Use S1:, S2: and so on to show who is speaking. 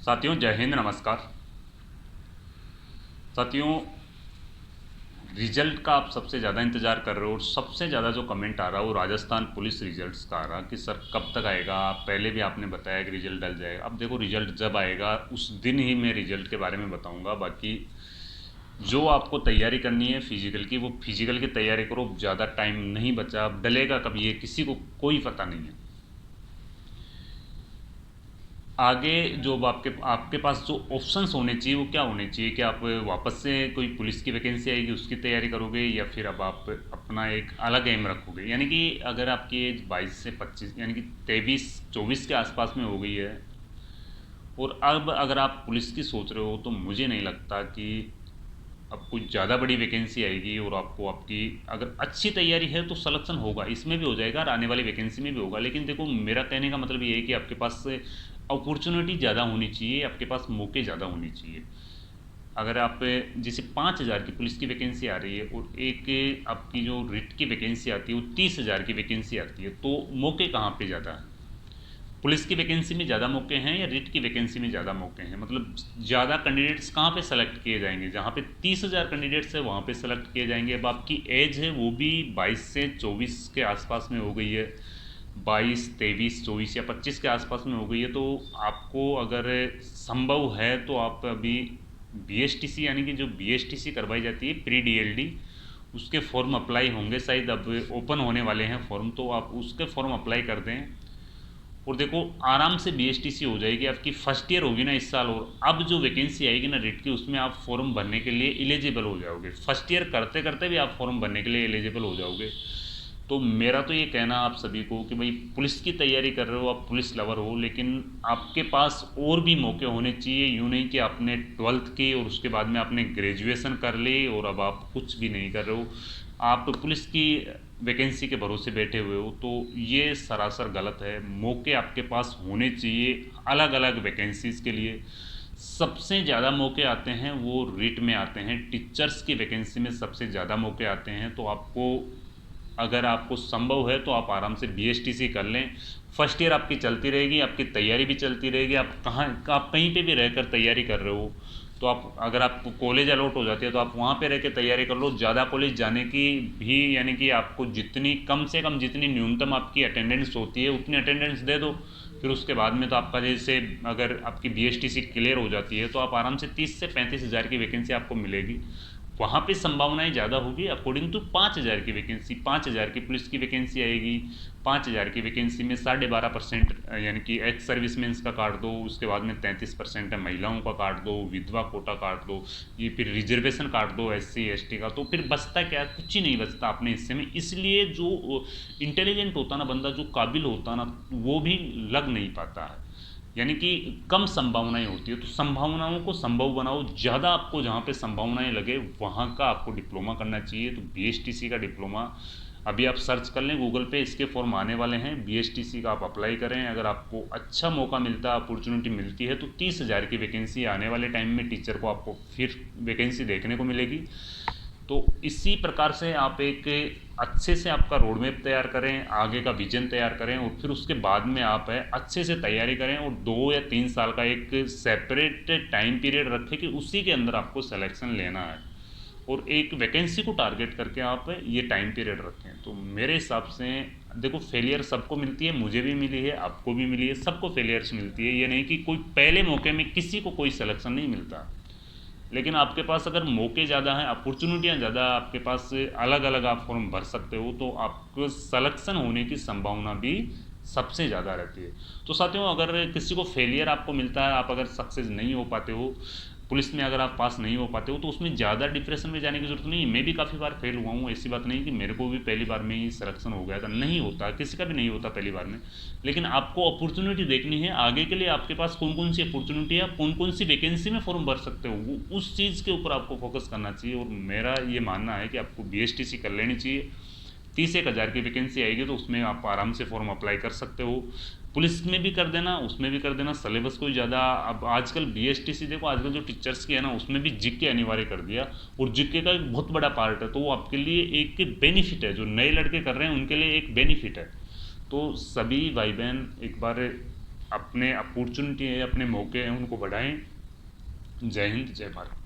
S1: साथियों जय हिंद, नमस्कार। साथियों, रिजल्ट का आप सबसे ज़्यादा इंतज़ार कर रहे हो और सबसे ज़्यादा जो कमेंट आ रहा है वो राजस्थान पुलिस रिजल्ट्स का आ रहा कि सर कब तक आएगा। पहले भी आपने बताया कि रिजल्ट डल जाएगा। अब देखो, रिजल्ट जब आएगा उस दिन ही मैं रिजल्ट के बारे में बताऊंगा। बाकी जो आपको तैयारी करनी है फिजिकल की, वो फिजिकल की तैयारी करो। ज़्यादा टाइम नहीं बचा, अब डलेगा कब ये किसी को कोई पता नहीं है। आगे जो अब आपके आपके पास जो ऑप्शंस होने चाहिए वो क्या होने चाहिए कि आप वापस से कोई पुलिस की वैकेंसी आएगी उसकी तैयारी करोगे, या फिर अब आप अपना एक अलग एम रखोगे। यानी कि अगर आपकी एज 22 से 25 यानी कि 23-24 के आसपास में हो गई है और अब अगर आप पुलिस की सोच रहे हो, तो मुझे नहीं लगता कि अब कुछ ज़्यादा बड़ी वैकेंसी आएगी। और आपको आपकी अगर अच्छी तैयारी है तो सिलेक्शन होगा, इसमें भी हो जाएगा और आने वाली वैकेंसी में भी होगा। लेकिन देखो, मेरा कहने का मतलब ये है कि आपके पास अपॉर्चुनिटी ज़्यादा होनी चाहिए, आपके पास मौके ज़्यादा होने चाहिए। अगर आप जैसे 5,000 की पुलिस की वैकेंसी आ रही है और एक आपकी जो रिट की वैकेंसी आती है वो 30,000 की वैकेंसी आती है, तो मौके कहाँ पे ज़्यादा है? पुलिस की वैकेंसी में ज़्यादा मौके हैं या रिट की वैकेंसी में ज़्यादा मौके हैं? मतलब ज़्यादा कैंडिडेट्स कहाँ पे सेलेक्ट किए जाएंगे? जहाँ पे 30,000 कैंडिडेट्स है वहाँ पे सेलेक्ट किए जाएंगे। अब आपकी एज है वो भी 22 से 24 के आसपास में हो गई है, 22, 23, 24 या 25 के आसपास में हो गई है। तो आपको अगर संभव है तो आप अभी BSTC यानी कि जो BSTC करवाई जाती है प्री DLD, उसके फॉर्म अप्लाई होंगे शायद, अब ओपन होने वाले हैं फॉर्म, तो आप उसके फॉर्म अप्लाई कर दें। और देखो, आराम से BSTC हो जाएगी, आपकी फर्स्ट ईयर होगी ना इस साल। और अब जो वैकेंसी आएगी ना रिट की, उसमें आप फॉर्म भरने के लिए एलिजिबल हो जाओगे। फर्स्ट ईयर करते करते भी आप फॉर्म भरने के लिए एलिजिबल हो जाओगे। तो मेरा तो ये कहना आप सभी को कि भाई, पुलिस की तैयारी कर रहे हो, आप पुलिस लवर हो, लेकिन आपके पास और भी मौके होने चाहिए। यूँ नहीं कि आपने 12th की और उसके बाद में आपने ग्रेजुएशन कर ली और अब आप कुछ भी नहीं कर रहे हो, आप पुलिस की वैकेंसी के भरोसे बैठे हुए हो, तो ये सरासर गलत है। मौके आपके पास होने चाहिए अलग अलग वैकेंसीज़ के लिए। सबसे ज़्यादा मौके आते हैं वो रिट में आते हैं, टीचर्स की वैकेंसी में सबसे ज़्यादा मौके आते हैं। तो आपको, अगर आपको संभव है तो आप आराम से BSTC कर लें। फर्स्ट ईयर आपकी चलती रहेगी, आपकी तैयारी भी चलती रहेगी। आप कहीं पे भी रहकर तैयारी कर रहे हो, तो आप, अगर आपको कॉलेज अलॉट हो जाती है तो आप वहाँ पे रह के तैयारी कर लो। ज़्यादा कॉलेज जाने की भी, यानी कि आपको जितनी कम से कम जितनी न्यूनतम आपकी अटेंडेंस होती है उतनी अटेंडेंस दे दो। फिर उसके बाद में तो आपका, जैसे अगर आपकी BSTC क्लियर हो जाती है तो आप आराम से 30 से 35 हज़ार की वैकेंसी आपको मिलेगी। वहाँ पे संभावनाएं ज़्यादा होगी अकॉर्डिंग टू 5,000 की वैकेंसी। 5,000 की पुलिस की वैकेंसी आएगी, 5,000 की वैकेंसी में 12.5% यानी कि एक्स सर्विसमैन का काट दो, उसके बाद में 33% है महिलाओं का काट दो, विधवा कोटा काट दो, ये फिर रिजर्वेशन काट दो SC ST का, तो फिर बचता क्या? कुछ ही नहीं बचता अपने हिस्से में। इसलिए जो इंटेलिजेंट होता ना बंदा, जो काबिल होता ना, वो भी लग नहीं पाता है। यानी कि कम संभावनाएं होती है, तो संभावनाओं को संभव बनाओ। ज़्यादा आपको जहाँ पे संभावनाएं लगे वहाँ का आपको डिप्लोमा करना चाहिए। तो BSTC का डिप्लोमा अभी आप सर्च कर लें गूगल पे, इसके फॉर्म आने वाले हैं। BSTC का आप अप्लाई करें। अगर आपको अच्छा मौका मिलता है, अपॉर्चुनिटी मिलती है, तो 30,000 की वैकेंसी आने वाले टाइम में टीचर को आपको फिर वैकेंसी देखने को मिलेगी। तो इसी प्रकार से आप एक अच्छे से आपका रोड मैप तैयार करें, आगे का विजन तैयार करें, और फिर उसके बाद में आप है अच्छे से तैयारी करें। और 2 या 3 साल का एक सेपरेट टाइम पीरियड रखें कि उसी के अंदर आपको सिलेक्शन लेना है, और एक वैकेंसी को टारगेट करके आप ये टाइम पीरियड रखें। तो मेरे हिसाब से देखो, फेलियर सबको मिलती है, मुझे भी मिली है, आपको भी मिली है, सबको फेलियर्स मिलती है। ये नहीं कि कोई पहले मौके में किसी को कोई सिलेक्शन नहीं मिलता। लेकिन आपके पास अगर मौके ज़्यादा हैं, अपॉर्चुनिटियाँ ज़्यादा, आपके पास अलग अलग आप फॉर्म भर सकते हो, तो आपको सलेक्शन होने की संभावना भी सबसे ज़्यादा रहती है। तो साथियों, अगर किसी को फेलियर आपको मिलता है, आप अगर सक्सेस नहीं हो पाते हो पुलिस में, अगर आप पास नहीं हो पाते हो, तो उसमें ज़्यादा डिप्रेशन में जाने की ज़रूरत नहीं है। मैं भी काफ़ी बार फेल हुआ हूँ, ऐसी बात नहीं कि मेरे को भी पहली बार में ही सिलेक्शन हो गया था। नहीं होता, किसी का भी नहीं होता पहली बार में। लेकिन आपको अपॉर्चुनिटी देखनी है आगे के लिए, आपके पास कौन कौन सी अपॉर्चुनिटी है, कौन कौन सी वैकेंसी में फॉर्म भर सकते हो, वो उस चीज़ के ऊपर आपको फोकस करना चाहिए। और मेरा ये मानना है कि आपको BSTC कर लेनी चाहिए। 30-1 हज़ार की वैकेंसी आएगी तो उसमें आप आराम से फॉर्म अप्लाई कर सकते हो। पुलिस में भी कर देना, उसमें भी कर देना। सिलेबस कोई ज़्यादा, अब आजकल BSTC देखो, आजकल जो टीचर्स की है ना, उसमें भी GK अनिवार्य कर दिया, और GK का एक बहुत बड़ा पार्ट है। तो वो आपके लिए एक बेनिफिट है, जो नए लड़के कर रहे हैं उनके लिए एक बेनिफिट है। तो सभी भाई बहन एक बार अपने अपॉर्चुनिटी है, अपने मौके हैं, उनको बढ़ाएं। जय हिंद, जय भारत।